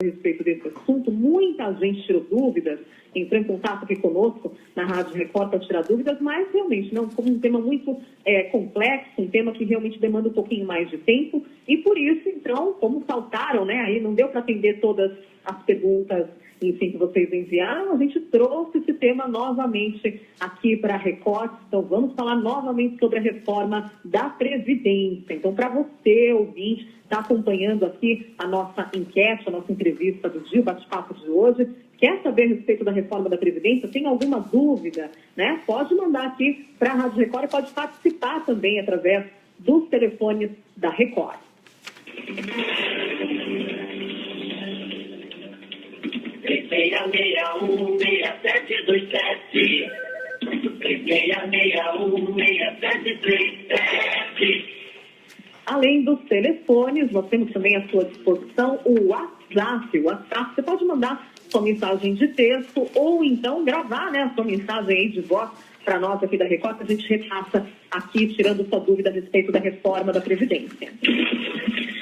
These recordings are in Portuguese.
a respeito desse assunto. Muita gente tirou dúvidas, entrou em contato aqui conosco na Rádio Record para tirar dúvidas, mas realmente não, como um tema muito complexo, um tema que realmente demanda um pouquinho mais de tempo, e por isso, então, como faltaram, né, aí não deu para atender todas as perguntas, enfim, que vocês enviaram, a gente trouxe esse tema novamente aqui para a Record. Então, vamos falar novamente sobre a reforma da Previdência. Então, para você, ouvinte, está acompanhando aqui a nossa enquete, a nossa entrevista do dia, o bate-papo de hoje, quer saber a respeito da reforma da Previdência, tem alguma dúvida, né? Pode mandar aqui para a Rádio Record e pode participar também através dos telefones da Record. 3661-6727 3661-6737. Além dos telefones, nós temos também à sua disposição o WhatsApp. O WhatsApp, você pode mandar sua mensagem de texto ou então gravar, né, a sua mensagem aí de voz para nós aqui da Record, que a gente repassa aqui, tirando sua dúvida a respeito da reforma da Previdência.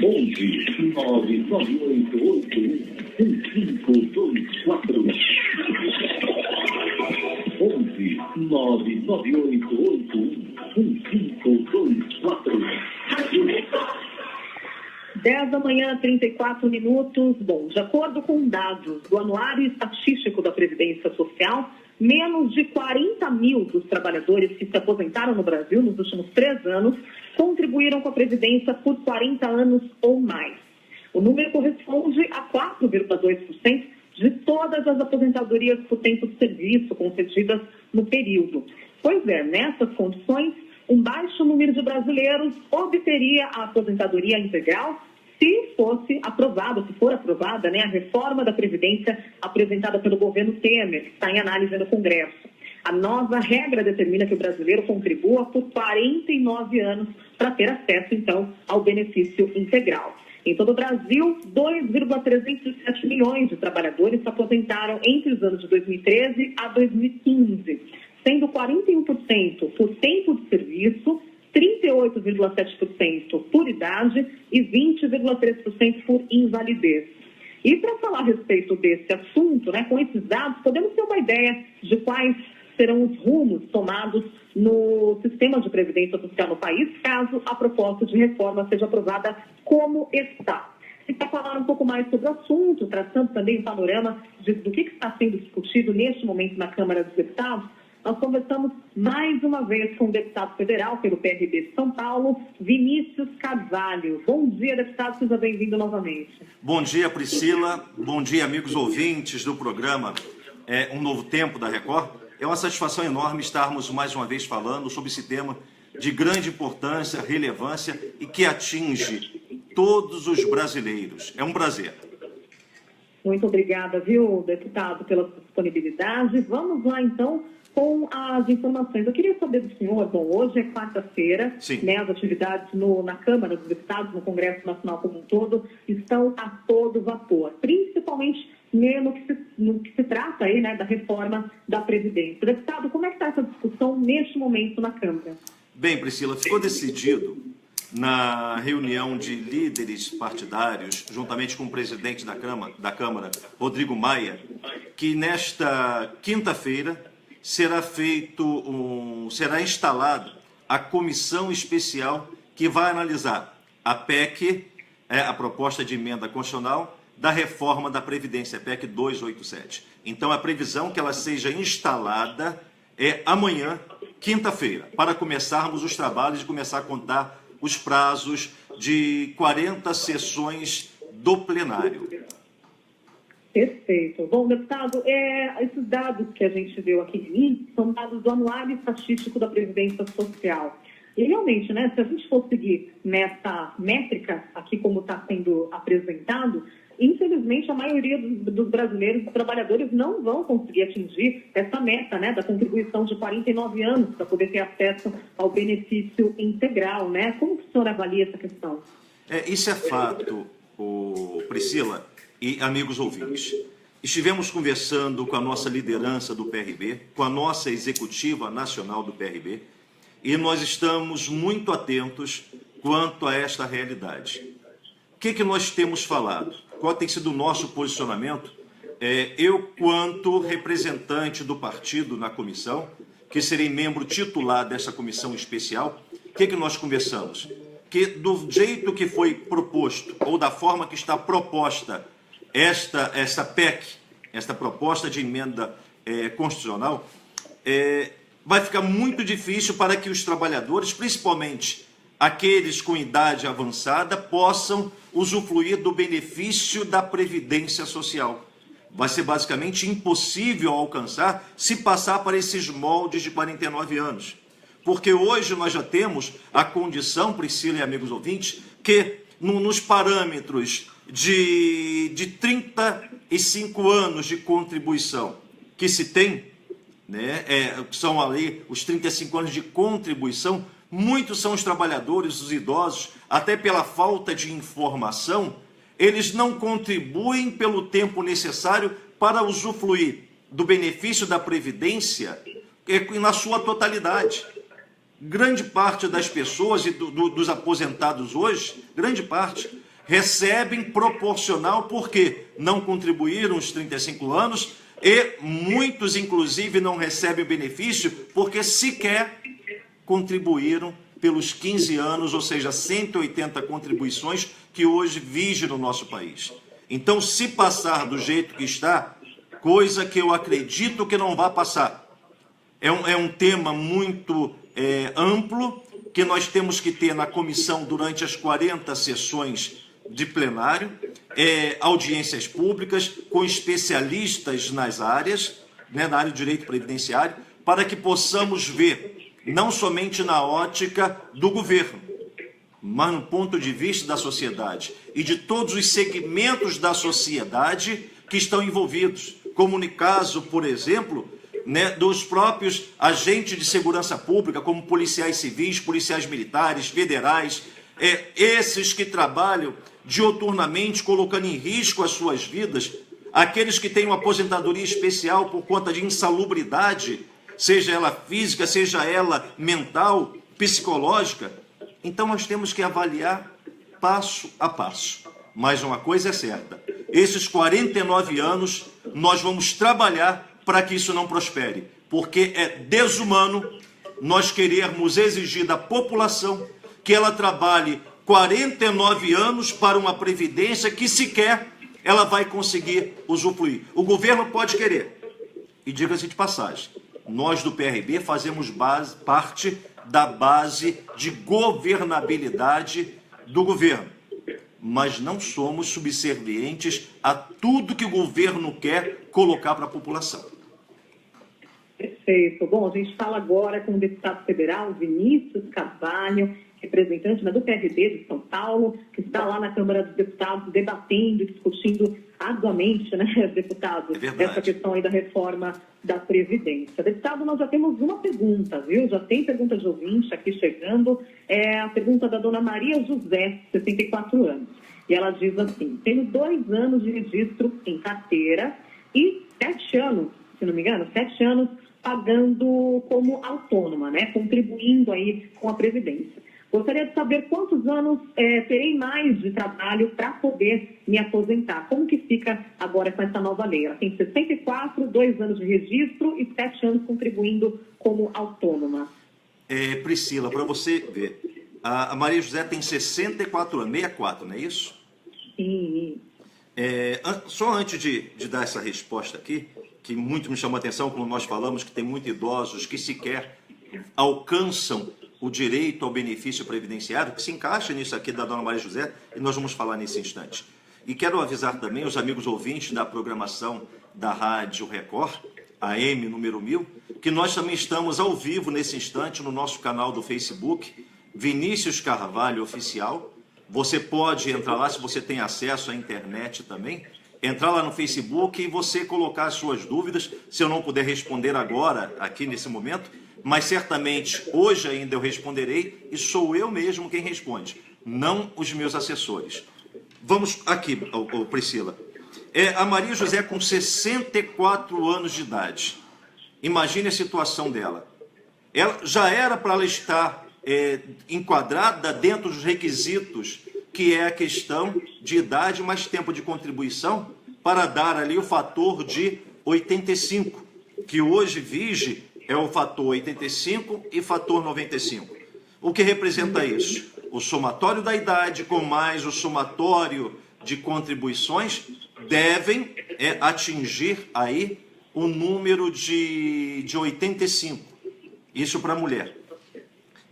11 99881 1524 11 99881 1524. 10 da manhã, 34 minutos. Bom, de acordo com dados do Anuário Estatístico da Previdência Social, menos de 40 mil dos trabalhadores que se aposentaram no Brasil nos últimos 3 anos contribuíram com a Previdência por 40 anos ou mais. O número corresponde a 4,2% de todas as aposentadorias por tempo de serviço concedidas no período. Pois é, nessas condições, um baixo número de brasileiros obteria a aposentadoria integral se fosse aprovada, se for aprovada, né, a reforma da Previdência apresentada pelo governo Temer, que está em análise no Congresso. A nova regra determina que o brasileiro contribua por 49 anos para ter acesso, então, ao benefício integral. Em todo o Brasil, 2,307 milhões de trabalhadores se aposentaram entre os anos de 2013 a 2015, sendo 41% por tempo de serviço, 38,7% por idade e 20,3% por invalidez. E para falar a respeito desse assunto, né, com esses dados, podemos ter uma ideia de quais serão os rumos tomados no sistema de previdência social no país, caso a proposta de reforma seja aprovada como está. E para falar um pouco mais sobre o assunto, traçando também o panorama do que está sendo discutido neste momento na Câmara dos Deputados, nós conversamos mais uma vez com o deputado federal pelo PRB de São Paulo, Vinícius Carvalho. Bom dia, deputado, seja bem-vindo novamente. Bom dia, Priscila. Bom dia, amigos ouvintes do programa Um Novo Tempo da Record. É uma satisfação enorme estarmos mais uma vez falando sobre esse tema de grande importância, relevância e que atinge todos os brasileiros. É um prazer. Muito obrigada, viu, deputado, pela sua disponibilidade. Vamos lá, então, com as informações. Eu queria saber do senhor, bom, hoje é quarta-feira, né, as atividades na Câmara dos Deputados, no Congresso Nacional como um todo, estão a todo vapor, principalmente no que se trata aí, né, da reforma da Previdência. Deputado, como é que está essa discussão neste momento na Câmara? Bem, Priscila, ficou decidido na reunião de líderes partidários, juntamente com o presidente da Câmara, Rodrigo Maia, que nesta quinta-feira será instalada a comissão especial que vai analisar a PEC, a proposta de emenda constitucional da reforma da Previdência, a PEC 287. Então, a previsão que ela seja instalada é amanhã, quinta-feira, para começarmos os trabalhos e começar a contar os prazos de 40 sessões do plenário. Perfeito. Bom, deputado, esses dados que a gente viu aqui são dados do Anuário Estatístico da Previdência Social. E realmente, né, se a gente for seguir nessa métrica aqui como está sendo apresentado, infelizmente a maioria dos brasileiros, dos trabalhadores, não vão conseguir atingir essa meta, né, da contribuição de 49 anos para poder ter acesso ao benefício integral, né? Como que o senhor avalia essa questão? Isso é fato, Priscila e amigos ouvintes. Estivemos conversando com a nossa liderança do PRB, com a nossa executiva nacional do PRB, e nós estamos muito atentos quanto a esta realidade. O que nós temos falado? qual tem sido o nosso posicionamento. Eu, quanto representante do partido na comissão, que serei membro titular dessa comissão especial, o que nós conversamos? Que do jeito que foi proposto, ou da forma que está proposta esta PEC, esta proposta de emenda constitucional, vai ficar muito difícil para que os trabalhadores, principalmente aqueles com idade avançada, possam usufruir do benefício da Previdência Social. Vai ser basicamente impossível alcançar se passar para esses moldes de 49 anos. Porque hoje nós já temos a condição, Priscila e amigos ouvintes, que nos parâmetros de 35 anos de contribuição que se tem, né, são ali os 35 anos de contribuição, muitos são os trabalhadores, os idosos, até pela falta de informação, eles não contribuem pelo tempo necessário para usufruir do benefício da Previdência na sua totalidade. Grande parte das pessoas e dos aposentados hoje, grande parte, recebem proporcional porque não contribuíram os 35 anos e muitos, inclusive, não recebem o benefício porque sequer contribuíram pelos 15 anos, ou seja, 180 contribuições que hoje vigem no nosso país. Então, se passar do jeito que está, coisa que eu acredito que não vai passar, é um tema muito amplo, que nós temos que ter na comissão durante as 40 sessões de plenário, audiências públicas com especialistas nas áreas, né, na área de direito previdenciário, para que possamos ver, não somente na ótica do governo, mas no ponto de vista da sociedade e de todos os segmentos da sociedade que estão envolvidos, como no caso, por exemplo, né, dos próprios agentes de segurança pública, como policiais civis, policiais militares, federais, esses que trabalham dioturnamente, colocando em risco as suas vidas, aqueles que têm uma aposentadoria especial por conta de insalubridade, seja ela física, seja ela mental, psicológica. Então nós temos que avaliar passo a passo. Mas uma coisa é certa, esses 49 anos nós vamos trabalhar para que isso não prospere, porque é desumano nós querermos exigir da população que ela trabalhe 49 anos para uma previdência que sequer ela vai conseguir usufruir. O governo pode querer, e diga-se de passagem, nós do PRB fazemos parte da base de governabilidade do governo, mas não somos subservientes a tudo que o governo quer colocar para a população. Perfeito. Bom, a gente fala agora com o deputado federal Vinícius Carvalho, representante do PRB de São Paulo, que está lá na Câmara dos Deputados debatendo e discutindo arduamente, né, deputado, essa questão aí da reforma da Previdência. Deputado, nós já temos uma pergunta, viu? Já tem pergunta de ouvinte aqui chegando. É a pergunta da dona Maria José, 64 anos. E ela diz assim: tenho 2 anos de registro em carteira e 7 anos, se não me engano, 7 anos pagando como autônoma, né? Contribuindo aí com a Previdência. Gostaria de saber quantos anos terei mais de trabalho para poder me aposentar. Como que fica agora com essa nova lei? Ela tem 64, 2 anos de registro e 7 anos contribuindo como autônoma. Priscila, para você ver, a Maria José tem 64 anos, 64, não é isso? Sim. Só antes de dar essa resposta aqui, que muito me chamou a atenção, como nós falamos, que tem muitos idosos que sequer alcançam o direito ao benefício previdenciário, que se encaixa nisso aqui da dona Maria José, e nós vamos falar nesse instante. E quero avisar também os amigos ouvintes da programação da Rádio Record, AM número 1000, que nós também estamos ao vivo nesse instante no nosso canal do Facebook, Vinícius Carvalho Oficial. Você pode entrar lá, se você tem acesso à internet também, entrar lá no Facebook e você colocar as suas dúvidas. Se eu não puder responder agora, aqui nesse momento, mas certamente hoje ainda eu responderei, e sou eu mesmo quem responde, não os meus assessores. Vamos aqui, Priscila. A Maria José com 64 anos de idade. Imagine a situação dela. Ela já era para ela estar enquadrada dentro dos requisitos que é a questão de idade mais tempo de contribuição, para dar ali o fator de 85, que hoje vige é o fator 85 e fator 95. O que representa isso? O somatório da idade com mais o somatório de contribuições devem atingir aí o número de 85. Isso para a mulher.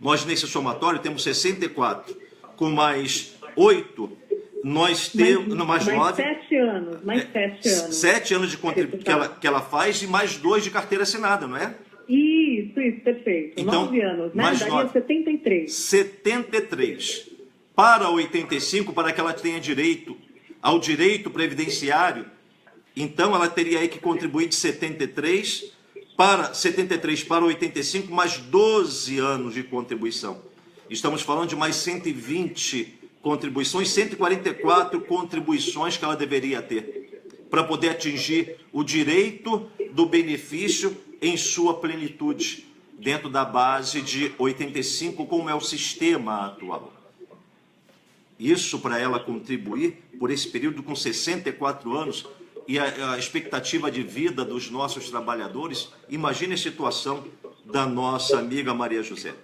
Nós nesse somatório temos 64, com mais 8, nós temos mais 9. 7 anos, mais 7 anos. 7 anos de contribuição que ela faz e mais 2 de carteira assinada, não é? Isso, perfeito. Então, 9 anos, né? mais Daria 9. 73. 73. Para 85, para que ela tenha direito ao direito previdenciário, então ela teria aí que contribuir de 73 para 85, mais 12 anos de contribuição. Estamos falando de mais 120 contribuições, 144 contribuições que ela deveria ter para poder atingir o direito do benefício em sua plenitude, dentro da base de 85, como é o sistema atual. Isso para ela contribuir por esse período com 64 anos e a expectativa de vida dos nossos trabalhadores. Imagine a situação da nossa amiga Maria José.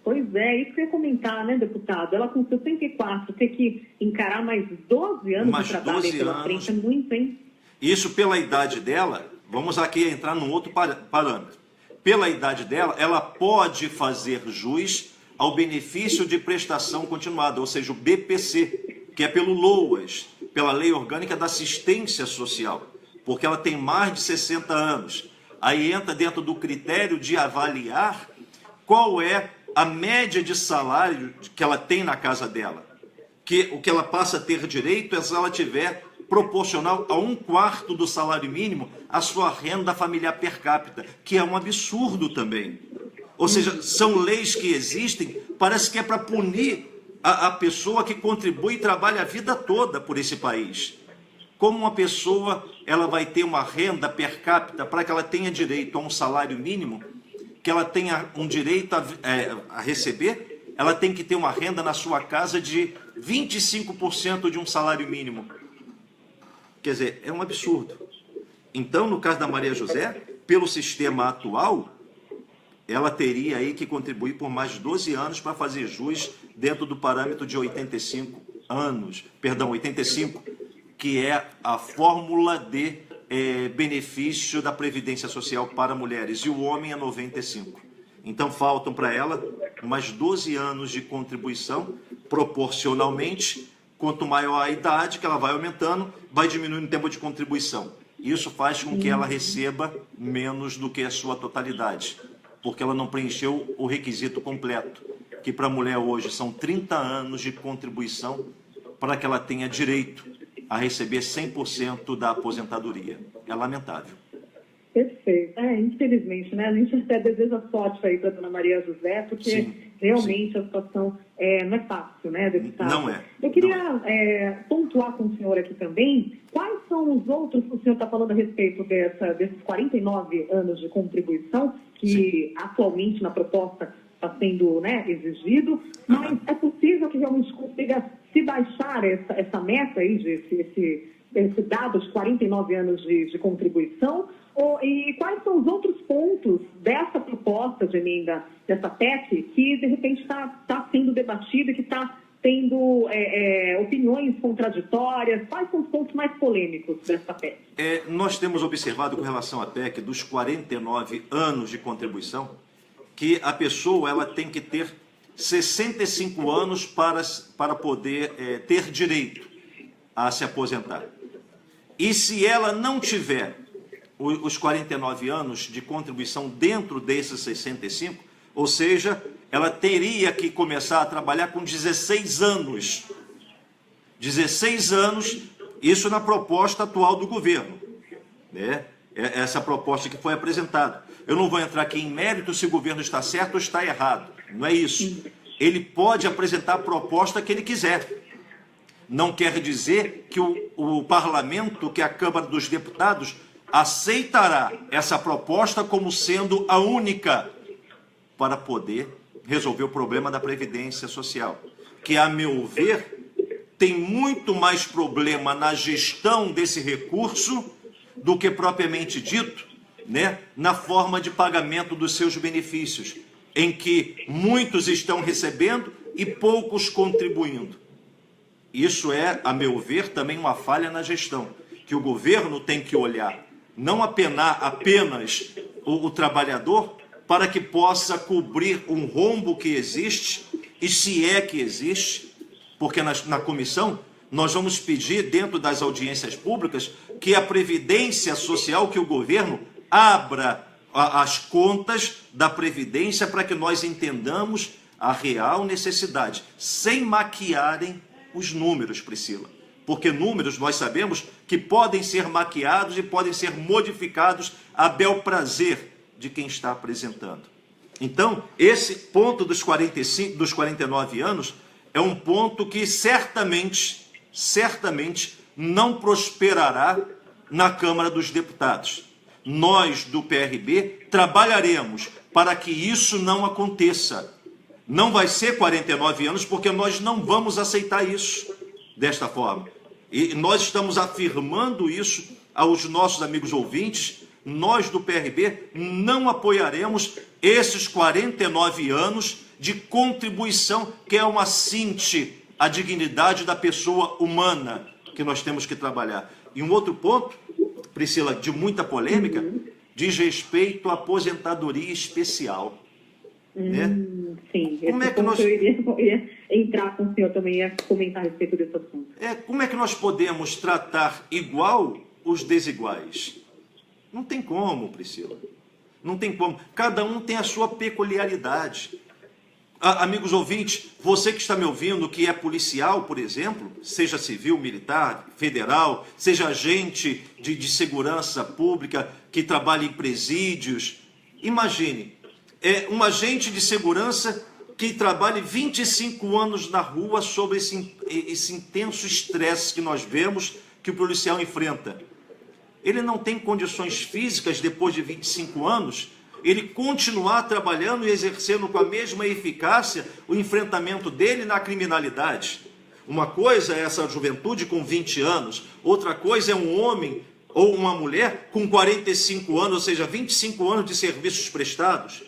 Pois é, isso que eu ia comentar, né, deputado? Ela com 64 ter que encarar mais 12 anos de trabalho aí pela frente, é muito, hein? Isso pela idade dela, vamos aqui entrar num outro parâmetro. Pela idade dela, ela pode fazer jus ao benefício de prestação continuada, ou seja, o BPC, que é pelo LOAS, pela Lei Orgânica da Assistência Social, porque ela tem mais de 60 anos. Aí entra dentro do critério de avaliar qual é a média de salário que ela tem na casa dela. Que o que ela passa a ter direito é se ela tiver proporcional a 1/4 do salário mínimo a sua renda familiar per capita, que é um absurdo também. Ou seja, são leis que existem, parece que é para punir a pessoa que contribui e trabalha a vida toda por esse país. Como uma pessoa ela vai ter uma renda per capita para que ela tenha direito a um salário mínimo, que ela tenha um direito a receber, ela tem que ter uma renda na sua casa de 25% de um salário mínimo. Quer dizer, é um absurdo. Então, no caso da Maria José, pelo sistema atual, ela teria aí que contribuir por mais 12 anos para fazer jus dentro do parâmetro de 85 anos, perdão, 85, que é a fórmula de benefício da Previdência Social para mulheres, e o homem é 95. Então, faltam para ela mais 12 anos de contribuição, proporcionalmente, quanto maior a idade que ela vai aumentando, vai diminuindo o tempo de contribuição. Isso faz com que ela receba menos do que a sua totalidade, porque ela não preencheu o requisito completo, que para a mulher hoje são 30 anos de contribuição para que ela tenha direito a receber 100% da aposentadoria. É lamentável. Perfeito. Infelizmente, né? A gente até deseja sorte aí para a dona Maria José, porque Sim, realmente a situação não é fácil, né, deputado? Não é. Eu queria pontuar com o senhor aqui também, quais são os outros, o senhor está falando a respeito desses 49 anos de contribuição, que Sim. atualmente na proposta está sendo, né, exigido, mas é possível que realmente consiga se baixar essa meta aí, esse dado de 49 anos de contribuição? E quais são os outros pontos dessa proposta de emenda, dessa PEC, que de repente está sendo debatida e que está tendo opiniões contraditórias? Quais são os pontos mais polêmicos dessa PEC? Nós temos observado com relação à PEC dos 49 anos de contribuição, que a pessoa ela tem que ter 65 anos para poder ter direito a se aposentar. E se ela não tiver os 49 anos de contribuição dentro desses 65, ou seja, ela teria que começar a trabalhar com 16 anos. 16 anos, isso na proposta atual do governo, né? Essa proposta que foi apresentada. Eu não vou entrar aqui em mérito se o governo está certo ou está errado. Não é isso. Ele pode apresentar a proposta que ele quiser. Não quer dizer que o parlamento, que a Câmara dos Deputados, aceitará essa proposta como sendo a única para poder resolver o problema da Previdência Social, que, a meu ver, tem muito mais problema na gestão desse recurso do que propriamente dito, né, na forma de pagamento dos seus benefícios, em que muitos estão recebendo e poucos contribuindo. Isso é, a meu ver, também uma falha na gestão, que o governo tem que olhar, não apenas o trabalhador, para que possa cobrir um rombo que existe, e se é que existe, porque na comissão nós vamos pedir, dentro das audiências públicas, que a Previdência Social, que o governo abra as contas da Previdência para que nós entendamos a real necessidade, sem maquiarem os números, Priscila. Porque números nós sabemos que podem ser maquiados e podem ser modificados a bel prazer de quem está apresentando. Então, esse ponto dos 49 anos é um ponto que certamente não prosperará na Câmara dos Deputados. Nós, do PRB, trabalharemos para que isso não aconteça. Não vai ser 49 anos, porque nós não vamos aceitar isso desta forma. E nós estamos afirmando isso aos nossos amigos ouvintes. Nós, do PRB, não apoiaremos esses 49 anos de contribuição, que é uma cinte à dignidade da pessoa humana que nós temos que trabalhar. E um outro ponto, Priscila, de muita polêmica, diz respeito à aposentadoria especial. Né? Sim, como é que nós... eu iria entrar com o senhor também e comentar a respeito desse assunto. Como é que nós podemos tratar igual os desiguais? Não tem como, Priscila. Não tem como. Cada um tem a sua peculiaridade. Amigos ouvintes, você que está me ouvindo, que é policial, por exemplo, seja civil, militar, federal, seja agente de segurança pública, que trabalha em presídios, imagine, um agente de segurança que trabalhe 25 anos na rua sobre esse intenso estresse que nós vemos que o policial enfrenta. Ele não tem condições físicas, depois de 25 anos, ele continuar trabalhando e exercendo com a mesma eficácia o enfrentamento dele na criminalidade. Uma coisa é essa juventude com 20 anos, outra coisa é um homem ou uma mulher com 45 anos, ou seja, 25 anos de serviços prestados.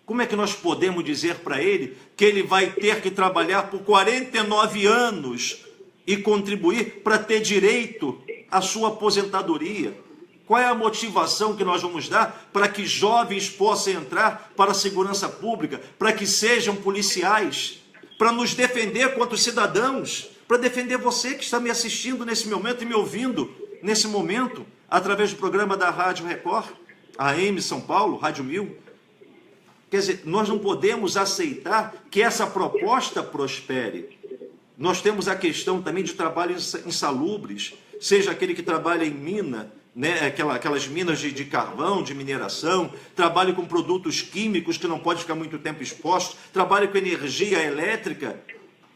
Como é que nós podemos dizer para ele que ele vai ter que trabalhar por 49 anos e contribuir para ter direito à sua aposentadoria? Qual é a motivação que nós vamos dar para que jovens possam entrar para a segurança pública, para que sejam policiais, para nos defender contra os cidadãos, para defender você que está me assistindo nesse momento e me ouvindo nesse momento, através do programa da Rádio Record, AM São Paulo, Rádio 1000. Quer dizer, nós não podemos aceitar que essa proposta prospere. Nós temos a questão também de trabalho insalubres, seja aquele que trabalha em mina, né, aquelas minas de carvão, de mineração, trabalho com produtos químicos que não pode ficar muito tempo exposto, trabalho com energia elétrica.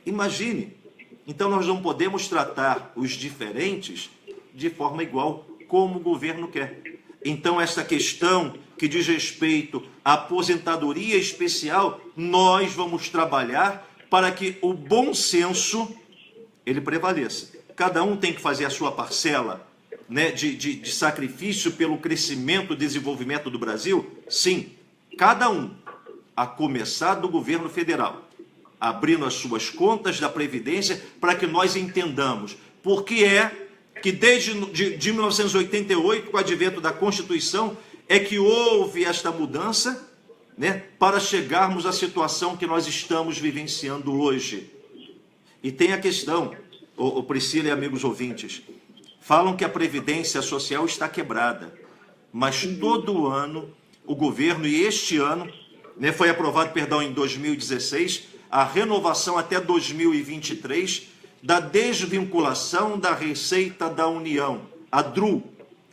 Imagine. Então nós não podemos tratar os diferentes de forma igual, como o governo quer. Então essa questão que diz respeito à aposentadoria especial, nós vamos trabalhar para que o bom senso ele prevaleça. Cada um tem que fazer a sua parcela, né, de sacrifício pelo crescimento e desenvolvimento do Brasil? Sim, cada um, a começar do governo federal, abrindo as suas contas da Previdência para que nós entendamos por que é que desde de 1988, com o advento da Constituição, é que houve esta mudança, né, para chegarmos à situação que nós estamos vivenciando hoje. E tem a questão, Priscila e amigos ouvintes, falam que a Previdência Social está quebrada, mas todo ano o governo, e este ano, né, foi aprovado, em 2016, a renovação até 2023 da desvinculação da Receita da União, a DRU,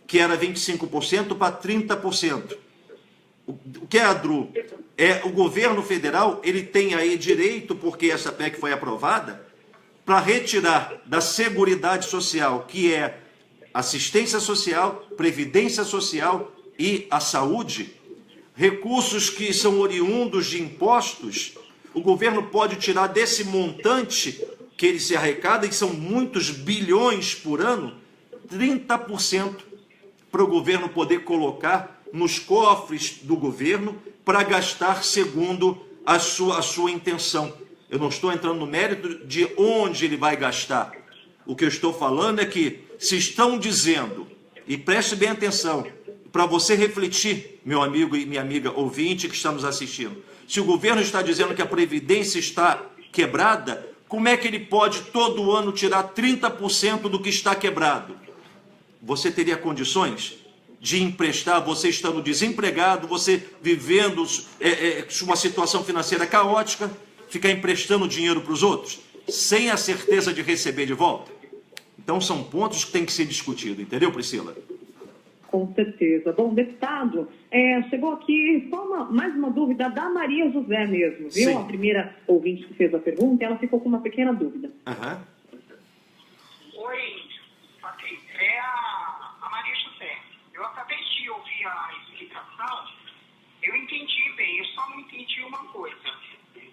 que era 25% para 30%. O que é a DRU? O governo federal, ele tem aí direito, porque essa PEC foi aprovada, para retirar da Seguridade Social, que é assistência social, previdência social e a saúde, recursos que são oriundos de impostos. O governo pode tirar desse montante que ele se arrecada, e são muitos bilhões por ano, 30% para o governo poder colocar nos cofres do governo para gastar segundo a sua intenção. Eu não estou entrando no mérito de onde ele vai gastar. O que eu estou falando é que, se estão dizendo, e preste bem atenção, para você refletir, meu amigo e minha amiga ouvinte que estamos assistindo, se o governo está dizendo que a Previdência está quebrada, como é que ele pode todo ano tirar 30% do que está quebrado? Você teria condições de emprestar, você estando desempregado, você vivendo uma situação financeira caótica, ficar emprestando dinheiro para os outros, sem a certeza de receber de volta? Então são pontos que têm que ser discutidos, entendeu, Priscila? Com certeza. Bom, deputado, chegou aqui só mais uma dúvida da Maria José mesmo, viu? Sim. A primeira ouvinte que fez a pergunta, ela ficou com uma pequena dúvida. Oi, é a Maria José. Eu acabei de ouvir a explicação, eu entendi bem, eu só não entendi uma coisa.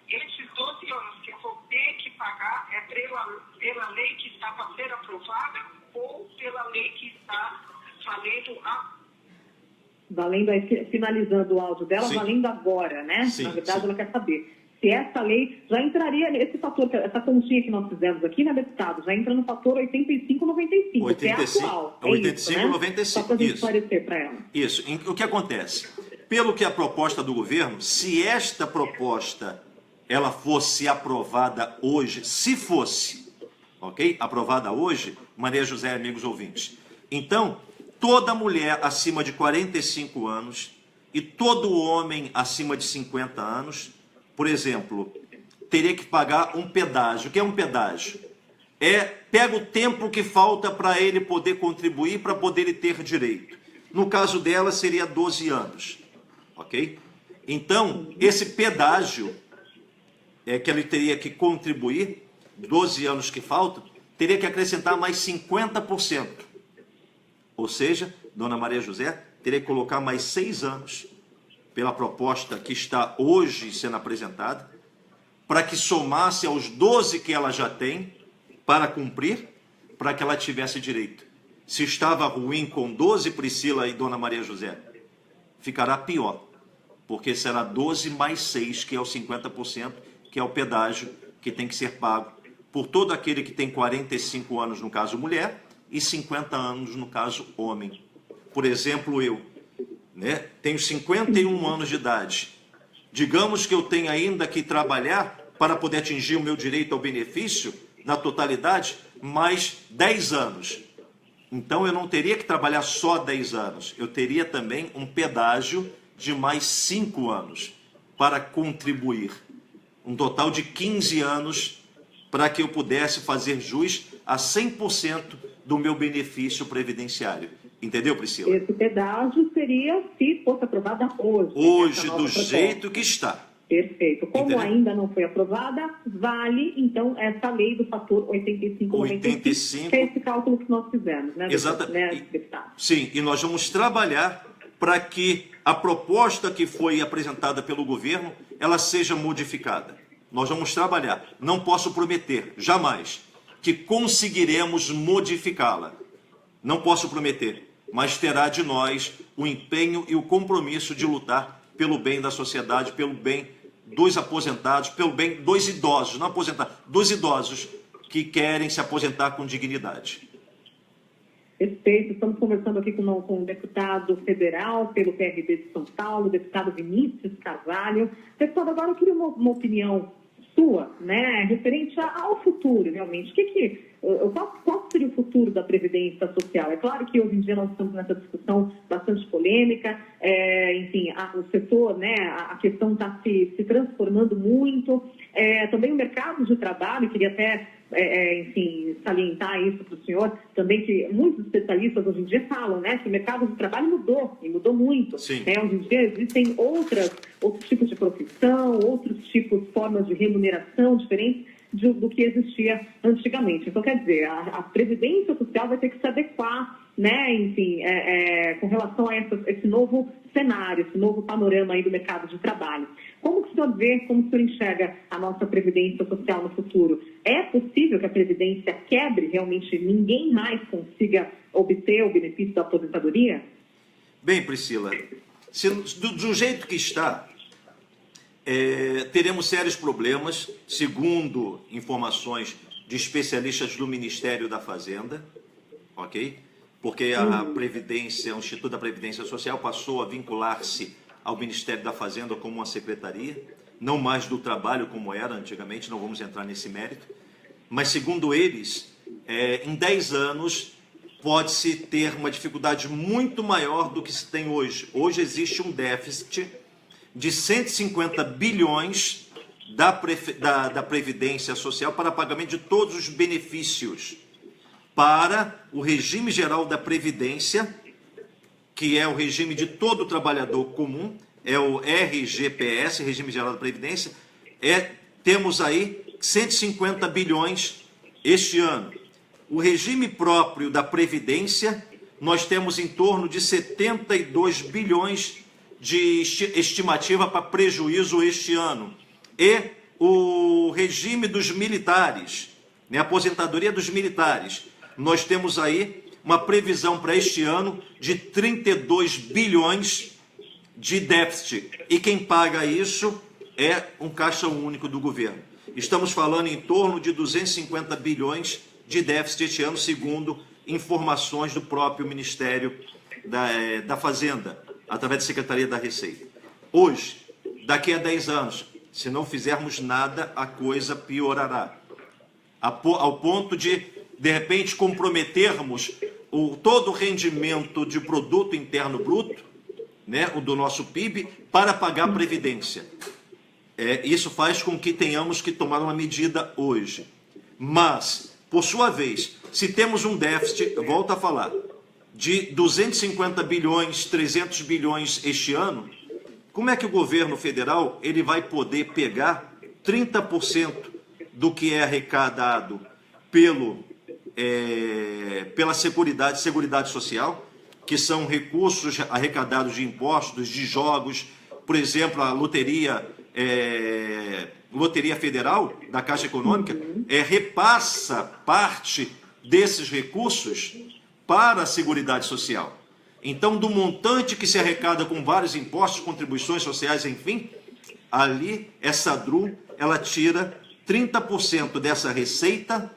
Esses 12 anos que eu vou ter que pagar é pela lei que está para ser aprovada ou pela lei que está valendo aí, finalizando o áudio dela, sim, valendo agora, né? Sim, na verdade, sim, ela quer saber se essa lei já entraria nesse fator, essa continha que nós fizemos aqui, né, deputado? Já entra no fator 85,95, que é atual. 85,95, né? Só para a gente esclarecer para ela. Isso. O que acontece? Pelo que a proposta do governo, se esta proposta ela fosse aprovada hoje, se fosse, ok? Aprovada hoje, Maria José, amigos ouvintes, então, toda mulher acima de 45 anos e todo homem acima de 50 anos, por exemplo, teria que pagar um pedágio. O que é um pedágio? Pega o tempo que falta para ele poder contribuir, para poder ele ter direito. No caso dela, seria 12 anos, ok? Então, esse pedágio que ele teria que contribuir, 12 anos que faltam, teria que acrescentar mais 50%. Ou seja, dona Maria José teria que colocar mais 6 anos pela proposta que está hoje sendo apresentada, para que somasse aos 12 que ela já tem para cumprir, para que ela tivesse direito. Se estava ruim com 12, Priscila e dona Maria José, ficará pior, porque será 12 mais 6, que é o 50%, que é o pedágio que tem que ser pago por todo aquele que tem 45 anos, no caso mulher, e 50 anos, no caso homem. Por exemplo, eu, né, tenho 51 anos de idade. Digamos que eu tenho ainda que trabalhar para poder atingir o meu direito ao benefício, na totalidade, mais 10 anos. Então eu não teria que trabalhar só 10 anos, eu teria também um pedágio de mais 5 anos para contribuir. Um total de 15 anos para que eu pudesse fazer jus a 100% do meu benefício previdenciário. Entendeu, Priscila? Esse pedágio seria se fosse aprovada hoje. Hoje, do jeito que está. Perfeito. Como Entendeu? ainda não foi aprovada, vale, então, essa lei do fator 85,95, que é esse cálculo que nós fizemos, né? Exatamente. Deputado? Sim, e nós vamos trabalhar para que a proposta que foi apresentada pelo governo, ela seja modificada. Nós vamos trabalhar. Não posso prometer, jamais, que conseguiremos modificá-la. Não posso prometer, mas terá de nós o empenho e o compromisso de lutar pelo bem da sociedade, pelo bem dos aposentados, pelo bem dos idosos, não aposentados, dos idosos que querem se aposentar com dignidade. Perfeito. Estamos conversando aqui com o deputado federal pelo PRB de São Paulo, o deputado Vinícius Carvalho. Deputado, agora eu queria uma opinião sua, né, referente ao futuro, realmente. Qual seria o futuro da Previdência Social? É claro que hoje em dia nós estamos nessa discussão bastante polêmica, enfim, o setor, né, a questão está se transformando muito, também o mercado de trabalho, queria até, enfim, salientar isso para o senhor, também que muitos especialistas hoje em dia falam, né, que o mercado de trabalho mudou, e mudou muito. Né? Hoje em dia existem outros tipos de profissão, outros tipos, formas de remuneração diferentes do que existia antigamente. Então, quer dizer, a Previdência Social vai ter que se adequar, né, enfim, com relação a esse novo cenário, esse novo panorama aí do mercado de trabalho. Como que o senhor vê, como o senhor enxerga a nossa Previdência Social no futuro? É possível que a Previdência quebre, realmente ninguém mais consiga obter o benefício da aposentadoria? Bem, Priscila, do jeito que está, teremos sérios problemas, segundo informações de especialistas do Ministério da Fazenda, ok? Porque a Previdência, o Instituto da Previdência Social passou a vincular-se ao Ministério da Fazenda como uma secretaria, não mais do trabalho como era antigamente, não vamos entrar nesse mérito, mas segundo eles, em 10 anos pode-se ter uma dificuldade muito maior do que se tem hoje. Hoje existe um déficit de 150 bilhões da Previdência Social para pagamento de todos os benefícios para o regime geral da Previdência, que é o regime de todo trabalhador comum, é o RGPS, Regime Geral da Previdência, temos aí 150 bilhões este ano. O regime próprio da Previdência, nós temos em torno de 72 bilhões de estimativa para prejuízo este ano. E o regime dos militares, né, a aposentadoria dos militares, nós temos aí uma previsão para este ano de 32 bilhões de déficit. E quem paga isso é um caixa único do governo. Estamos falando em torno de 250 bilhões de déficit este ano, segundo informações do próprio Ministério da Fazenda, através da Secretaria da Receita. Hoje, daqui a 10 anos, se não fizermos nada, a coisa piorará. Ao ponto de repente, comprometermos todo o rendimento de produto interno bruto, né, o do nosso PIB, para pagar a Previdência. Isso faz com que tenhamos que tomar uma medida hoje. Mas, por sua vez, se temos um déficit, eu volto a falar, de 250 bilhões, 300 bilhões este ano, como é que o governo federal ele vai poder pegar 30% do que é arrecadado pela Seguridade Social, que são recursos arrecadados de impostos, de jogos, por exemplo, a Loteria Federal da Caixa Econômica, repassa parte desses recursos para a Seguridade Social. Então, do montante que se arrecada com vários impostos, contribuições sociais, enfim, ali, essa DRU, ela tira 30% dessa receita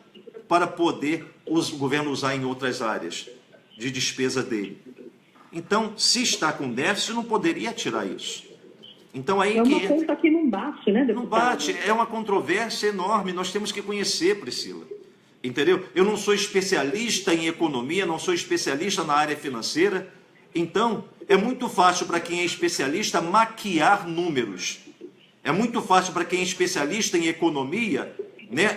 para poder o governo usar em outras áreas de despesa dele. Então, se está com déficit, não poderia tirar isso. Então, aí uma conta que não bate, né, deputado? Não bate, é uma controvérsia enorme, nós temos que conhecer, Priscila. Entendeu? Eu não sou especialista em economia, não sou especialista na área financeira, então é muito fácil para quem é especialista maquiar números. É muito fácil para quem é especialista em economia, né,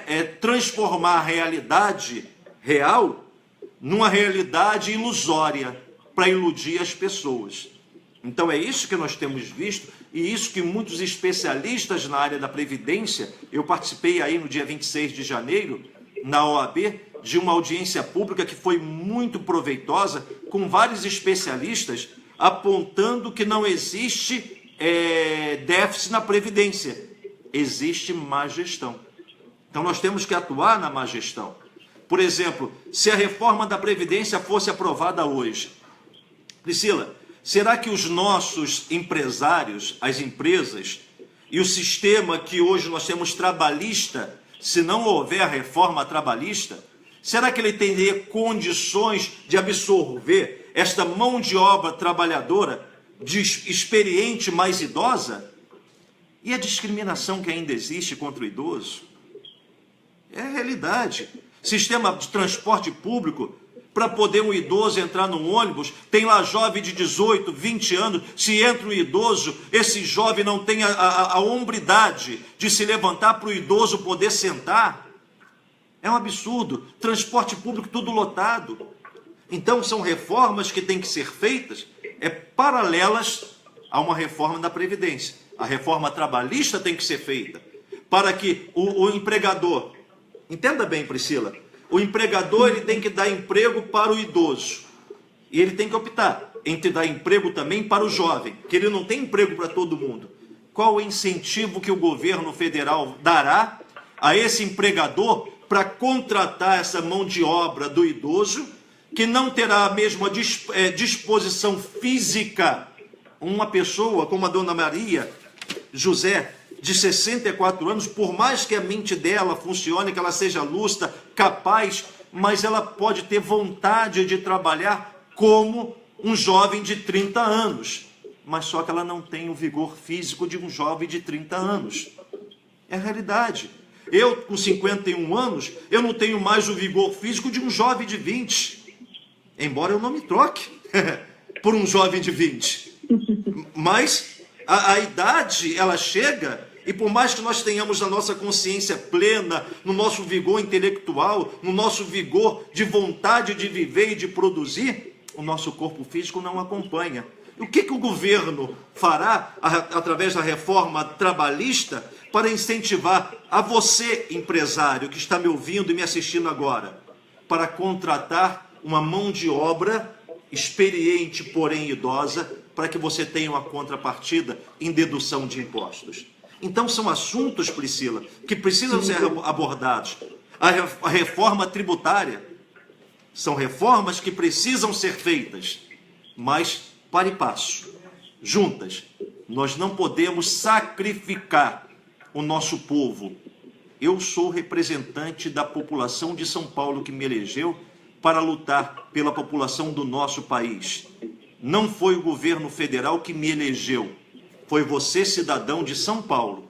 transformar a realidade real numa realidade ilusória para iludir as pessoas. Então é isso que nós temos visto e isso que muitos especialistas na área da Previdência, eu participei aí no dia 26 de janeiro, na OAB, de uma audiência pública que foi muito proveitosa, com vários especialistas apontando que não existe déficit na Previdência, existe má gestão. Então nós temos que atuar na má gestão. Por exemplo, se a reforma da Previdência fosse aprovada hoje, Priscila, será que os nossos empresários, as empresas e o sistema que hoje nós temos trabalhista, se não houver a reforma trabalhista, será que ele teria condições de absorver esta mão de obra trabalhadora, experiente, mais idosa? E a discriminação que ainda existe contra o idoso? É a realidade. Sistema de transporte público, para poder um idoso entrar num ônibus, tem lá jovem de 18, 20 anos, se entra um idoso, esse jovem não tem a hombridade de se levantar para o idoso poder sentar. É um absurdo. Transporte público tudo lotado. Então são reformas que têm que ser feitas, paralelas a uma reforma da Previdência. A reforma trabalhista tem que ser feita, para que o empregador, entenda bem, Priscila, o empregador ele tem que dar emprego para o idoso. E ele tem que optar entre dar emprego também para o jovem, que ele não tem emprego para todo mundo. qual o incentivo que o governo federal dará a esse empregador para contratar essa mão de obra do idoso, que não terá a mesma disposição física. Uma pessoa como a dona Maria José, de 64 anos, por mais que a mente dela funcione, que ela seja lúcida, capaz, mas ela pode ter vontade de trabalhar como um jovem de 30 anos. Mas só que ela não tem o vigor físico de um jovem de 30 anos. É a realidade. Eu, com 51 anos, eu não tenho mais o vigor físico de um jovem de 20. Embora eu não me troque por um jovem de 20. Mas a idade, ela chega, e por mais que nós tenhamos a nossa consciência plena, no nosso vigor intelectual, no nosso vigor de vontade de viver e de produzir, o nosso corpo físico não acompanha. O que o governo fará através da reforma trabalhista para incentivar a você, empresário, que está me ouvindo e me assistindo agora, para contratar uma mão de obra experiente, porém idosa, para que você tenha uma contrapartida em dedução de impostos? Então são assuntos, Priscila, que precisam ser abordados. A reforma tributária são reformas que precisam ser feitas, mas para e passo, juntas. Nós não podemos sacrificar o nosso povo. Eu sou representante da população de São Paulo que me elegeu para lutar pela população do nosso país. Não foi o governo federal que me elegeu. Foi você, cidadão de São Paulo,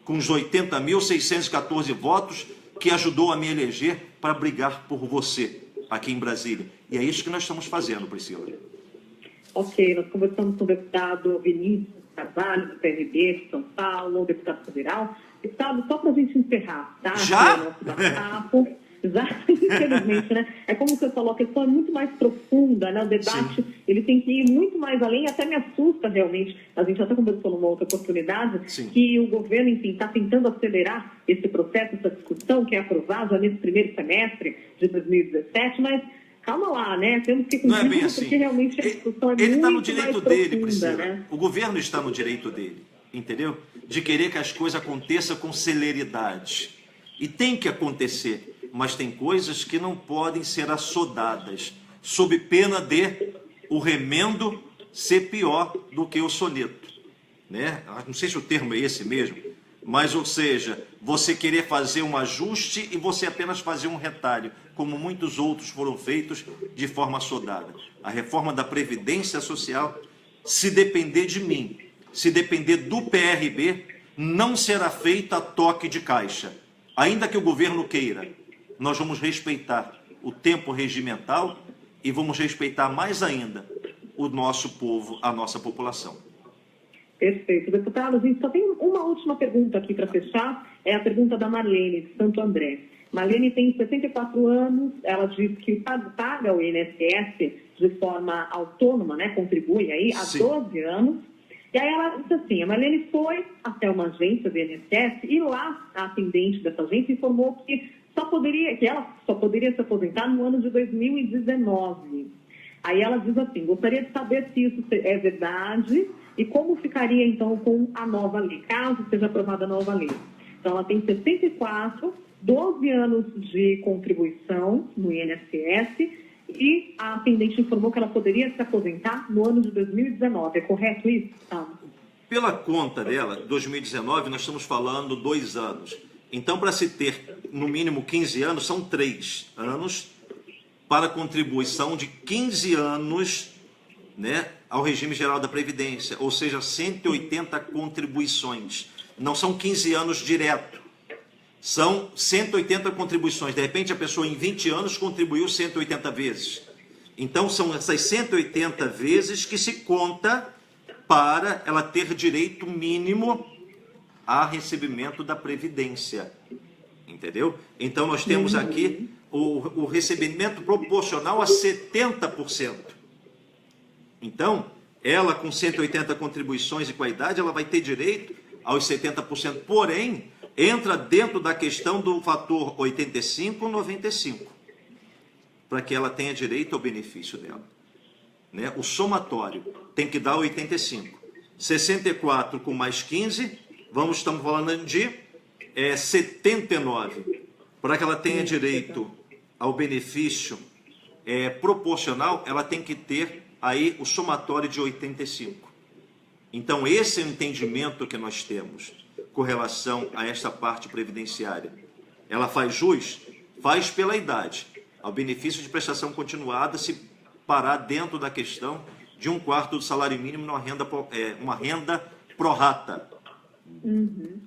com os 80.614 votos, que ajudou a me eleger para brigar por você aqui em Brasília. E é isso que nós estamos fazendo, Priscila. Ok, nós conversamos com o deputado Vinícius Carvalho, do PRB de São Paulo, deputado federal. Deputado, só para a gente encerrar, tá? Já? Já, infelizmente, né? É como você falou, a questão é muito mais profunda, né? O debate, ele tem que ir muito mais além, até me assusta realmente. A gente até conversou numa outra oportunidade, que o governo, enfim, está tentando acelerar esse processo, essa discussão que é aprovada já nesse primeiro semestre de 2017, mas calma lá, né? Temos que não é bem assim. Porque realmente a discussão é ele muito está no direito dele, profunda, Priscila. né? O governo está no direito dele, entendeu? De querer que as coisas aconteçam com celeridade. E tem que acontecer. Mas tem coisas que não podem ser assodadas, sob pena de o remendo ser pior do que o soneto, né? Não sei se o termo é esse mesmo, mas, ou seja, você querer fazer um ajuste e você apenas fazer um retalho, como muitos outros foram feitos de forma assodada. A reforma da Previdência Social, se depender de mim, se depender do PRB, não será feita a toque de caixa, ainda que o governo queira. Nós vamos respeitar o tempo regimental e vamos respeitar mais ainda o nosso povo, a nossa população. Perfeito. Deputado, a gente só tem uma última pergunta aqui para fechar, é a pergunta da Marlene, de Santo André. Marlene tem 64 anos, ela diz que paga o INSS de forma autônoma, né, contribui aí há 12 anos. E aí ela disse assim, a Marlene foi até uma agência do INSS e lá a atendente dessa agência informou que ela só poderia se aposentar no ano de 2019. Aí ela diz assim, gostaria de saber se isso é verdade e como ficaria então com a nova lei, caso seja aprovada a nova lei. Então ela tem 64, 12 anos de contribuição no INSS e a atendente informou que ela poderia se aposentar no ano de 2019. É correto isso? Tá. Pela conta dela, 2019, nós estamos falando 2 anos. Então, para se ter, no mínimo, 15 anos, são 3 anos para contribuição de 15 anos, né, ao regime geral da Previdência, ou seja, 180 contribuições. Não são 15 anos direto, são 180 contribuições. De repente, a pessoa em 20 anos contribuiu 180 vezes. Então, são essas 180 vezes que se conta para ela ter direito mínimo a recebimento da Previdência, entendeu? Então, nós temos aqui o recebimento proporcional a 70%. Então, ela com 180 contribuições e com a idade, ela vai ter direito aos 70%, porém, entra dentro da questão do fator 85-95, para que ela tenha direito ao benefício dela, né? O somatório tem que dar 85. 64 com mais 15, estamos falando de 79. Para que ela tenha direito ao benefício proporcional, ela tem que ter aí o somatório de 85. Então, esse é o entendimento que nós temos com relação a esta parte previdenciária. Ela faz jus? Faz pela idade. Ao benefício de prestação continuada, se parar dentro da questão de 1/4 do salário mínimo uma renda pro rata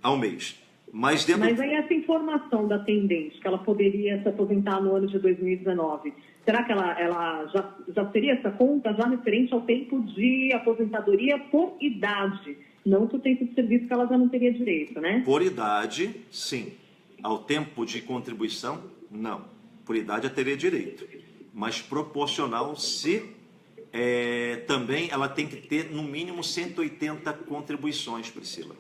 ao mês. Mas aí essa informação da atendente, que ela poderia se aposentar no ano de 2019, será que ela já seria essa conta já referente ao tempo de aposentadoria por idade? Não que o tempo de serviço que ela já não teria direito, né? Por idade, sim. Ao tempo de contribuição, não. Por idade ela teria direito. Mas proporcional, se também ela tem que ter no mínimo 180 contribuições, Priscila.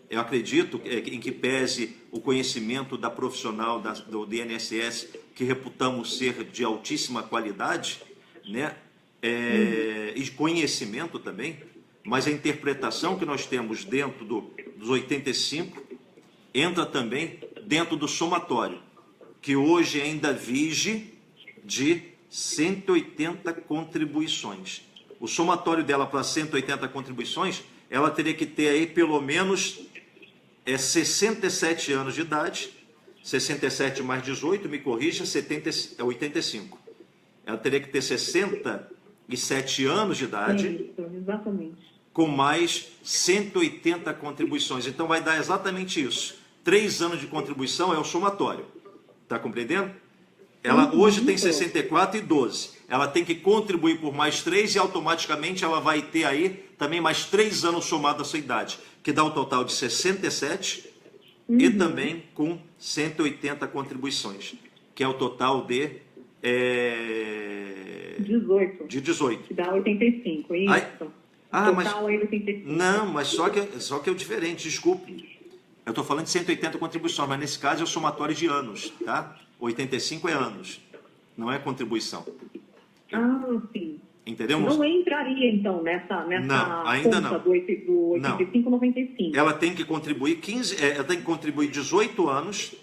Eu acredito em que pese o conhecimento da profissional do INSS, que reputamos ser de altíssima qualidade, né? E conhecimento também, mas a interpretação que nós temos dentro dos 85 entra também dentro do somatório, que hoje ainda vige de 180 contribuições. O somatório dela para 180 contribuições, ela teria que ter aí pelo menos 67 anos de idade, 67 mais 18, me corrija, 85. Ela teria que ter 67 anos de idade, isso, exatamente, com mais 180 contribuições. Então vai dar exatamente isso. 3 anos de contribuição é o somatório. Está compreendendo? Ela hoje tem 64 e 12. Ela tem que contribuir por mais 3 e automaticamente ela vai ter aí também mais 3 anos somados à sua idade, que dá um total de 67 e também com 180 contribuições, que é o total de 18. De 18. Que dá 85, isso. Total aí 85. Não, mas só que é o diferente, desculpe. Eu estou falando de 180 contribuições, mas nesse caso é o somatório de anos, tá? 85 é anos, não é contribuição. Sim. Entendeu? Não entraria, então, nessa não, ainda conta não. do 85, 95. Ela tem que contribuir ela tem que contribuir 18 anos,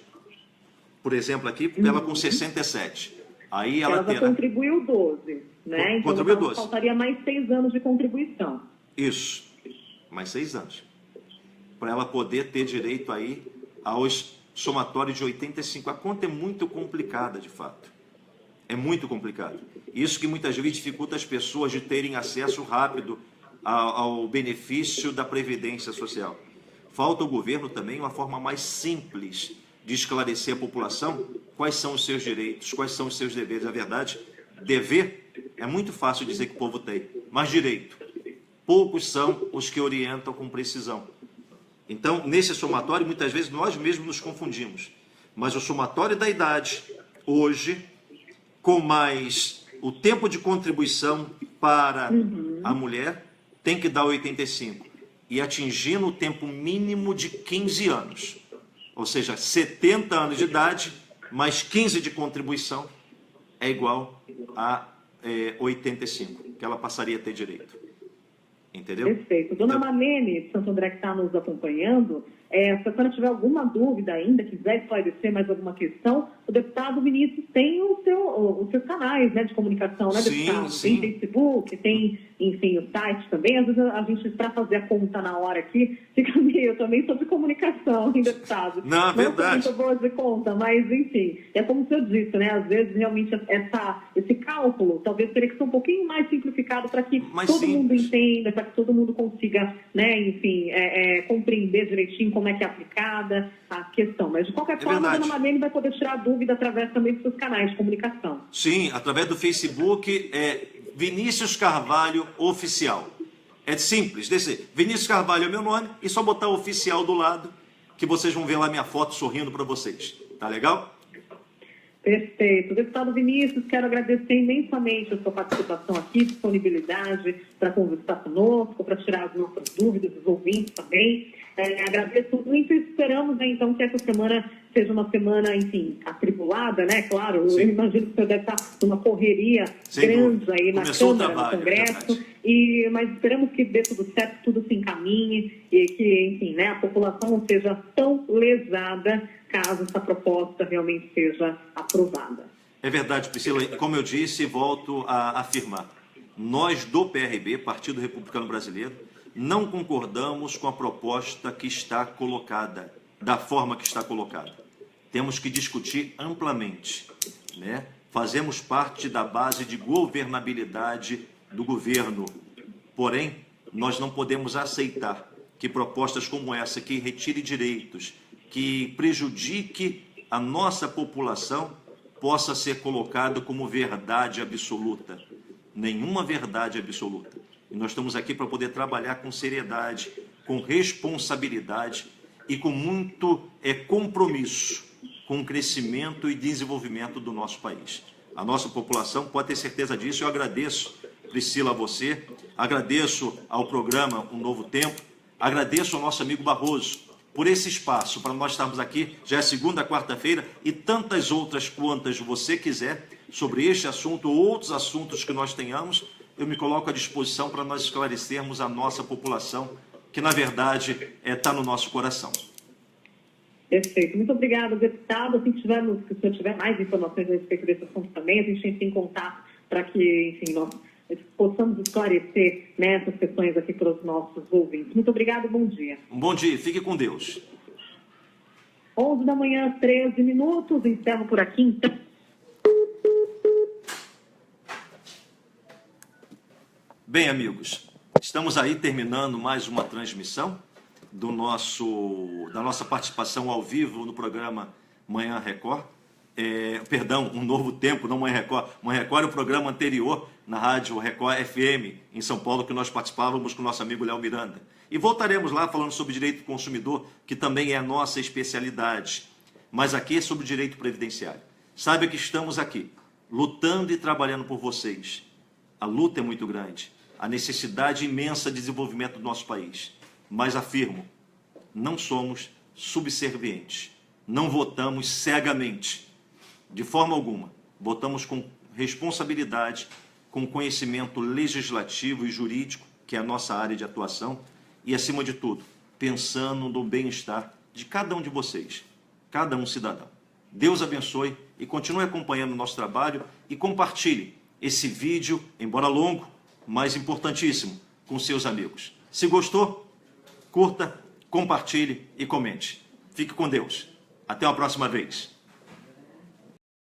por exemplo, aqui, ela com 67. Aí ela já contribuiu 12, né? Então, contribuiu 12. Faltaria mais 6 anos de contribuição. Isso, mais 6 anos. Para ela poder ter direito aí aos somatórios de 85. A conta é muito complicada, de fato. É muito complicado. Isso que muitas vezes dificulta as pessoas de terem acesso rápido ao benefício da Previdência Social. Falta ao governo também uma forma mais simples de esclarecer a população quais são os seus direitos, quais são os seus deveres. Na verdade, dever é muito fácil dizer que o povo tem, mas direito, poucos são os que orientam com precisão. Então, nesse somatório, muitas vezes nós mesmos nos confundimos. Mas o somatório da idade, hoje, com mais o tempo de contribuição para a mulher, tem que dar 85. E atingindo o tempo mínimo de 15 anos. Ou seja, 70 anos de idade, mais 15 de contribuição, é igual a 85, que ela passaria a ter direito. Entendeu? Perfeito. Dona Marlene de Santo André, que está nos acompanhando, se a senhora tiver alguma dúvida ainda, quiser esclarecer mais alguma questão, o deputado Vinícius tem os seus canais, né, de comunicação, né, deputado? Sim. Tem Facebook, tem, enfim, o site também. Às vezes a gente, para fazer a conta na hora aqui, fica meio, eu também sou de comunicação, hein, deputado? Não, é verdade. Não sou muito boa de conta, mas, enfim, é como o senhor disse, né, às vezes realmente esse cálculo talvez teria que ser um pouquinho mais simplificado para que todo mundo entenda, para que todo mundo consiga, né, enfim, compreender direitinho como é que é aplicada a questão. Mas, de qualquer forma, a dona Marlene vai poder tirar a dúvida através também dos seus canais de comunicação. Sim, através do Facebook, Vinícius Carvalho Oficial. É simples, descer. Vinícius Carvalho é meu nome e só botar oficial do lado que vocês vão ver lá minha foto sorrindo para vocês. Tá legal? Perfeito. Deputado Vinícius, quero agradecer imensamente a sua participação aqui, disponibilidade para conversar conosco, para tirar as nossas dúvidas, os ouvintes também. Agradeço muito e esperamos, né, então, que essa semana seja uma semana, enfim, atribulada, né? Claro, Sim. eu imagino que o senhor deve estar numa correria grande aí na Câmara, no Congresso, mas esperamos que dê tudo certo, tudo se encaminhe e que, enfim, né, a população não seja tão lesada caso essa proposta realmente seja aprovada. É verdade, Priscila. Como eu disse, volto a afirmar. Nós do PRB, Partido Republicano Brasileiro, não concordamos com a proposta que está colocada, da forma que está colocada. Temos que discutir amplamente, né? Fazemos parte da base de governabilidade do governo. Porém, nós não podemos aceitar que propostas como essa, que retire direitos, que prejudique a nossa população, possa ser colocado como verdade absoluta. Nenhuma verdade absoluta. E nós estamos aqui para poder trabalhar com seriedade, com responsabilidade e com muito compromisso com o crescimento e desenvolvimento do nosso país. A nossa população pode ter certeza disso. Eu agradeço, Priscila, a você, agradeço ao programa Um Novo Tempo, agradeço ao nosso amigo Barroso por esse espaço, para nós estarmos aqui, já é segunda, quarta-feira, e tantas outras quantas você quiser, sobre este assunto ou outros assuntos que nós tenhamos, eu me coloco à disposição para nós esclarecermos a nossa população, que na verdade está no nosso coração. Perfeito. Muito obrigada, deputado. Se o senhor tiver mais informações a respeito desse assunto também, a gente entra em contato para que, enfim, nós possamos esclarecer, né, essas questões aqui para os nossos ouvintes. Muito obrigada e bom dia. Um bom dia. Fique com Deus. 11 da manhã, 13 minutos. Encerro por aqui, então. Bem, amigos, estamos aí terminando mais uma transmissão da nossa participação ao vivo no programa Manhã Record. Um Novo Tempo, não Manhã Record. Manhã Record é o programa anterior na Rádio Record FM, em São Paulo, que nós participávamos com o nosso amigo Léo Miranda. E voltaremos lá falando sobre direito do consumidor, que também é a nossa especialidade. Mas aqui é sobre direito previdenciário. Saiba que estamos aqui, lutando e trabalhando por vocês. A luta é muito grande, a necessidade imensa de desenvolvimento do nosso país. Mas afirmo, não somos subservientes, não votamos cegamente, de forma alguma. Votamos com responsabilidade, com conhecimento legislativo e jurídico, que é a nossa área de atuação, e, acima de tudo, pensando no bem-estar de cada um de vocês, cada um cidadão. Deus abençoe e continue acompanhando o nosso trabalho e compartilhe esse vídeo, embora longo, mas importantíssimo, com seus amigos. Se gostou, curta, compartilhe e comente. Fique com Deus. Até a próxima vez.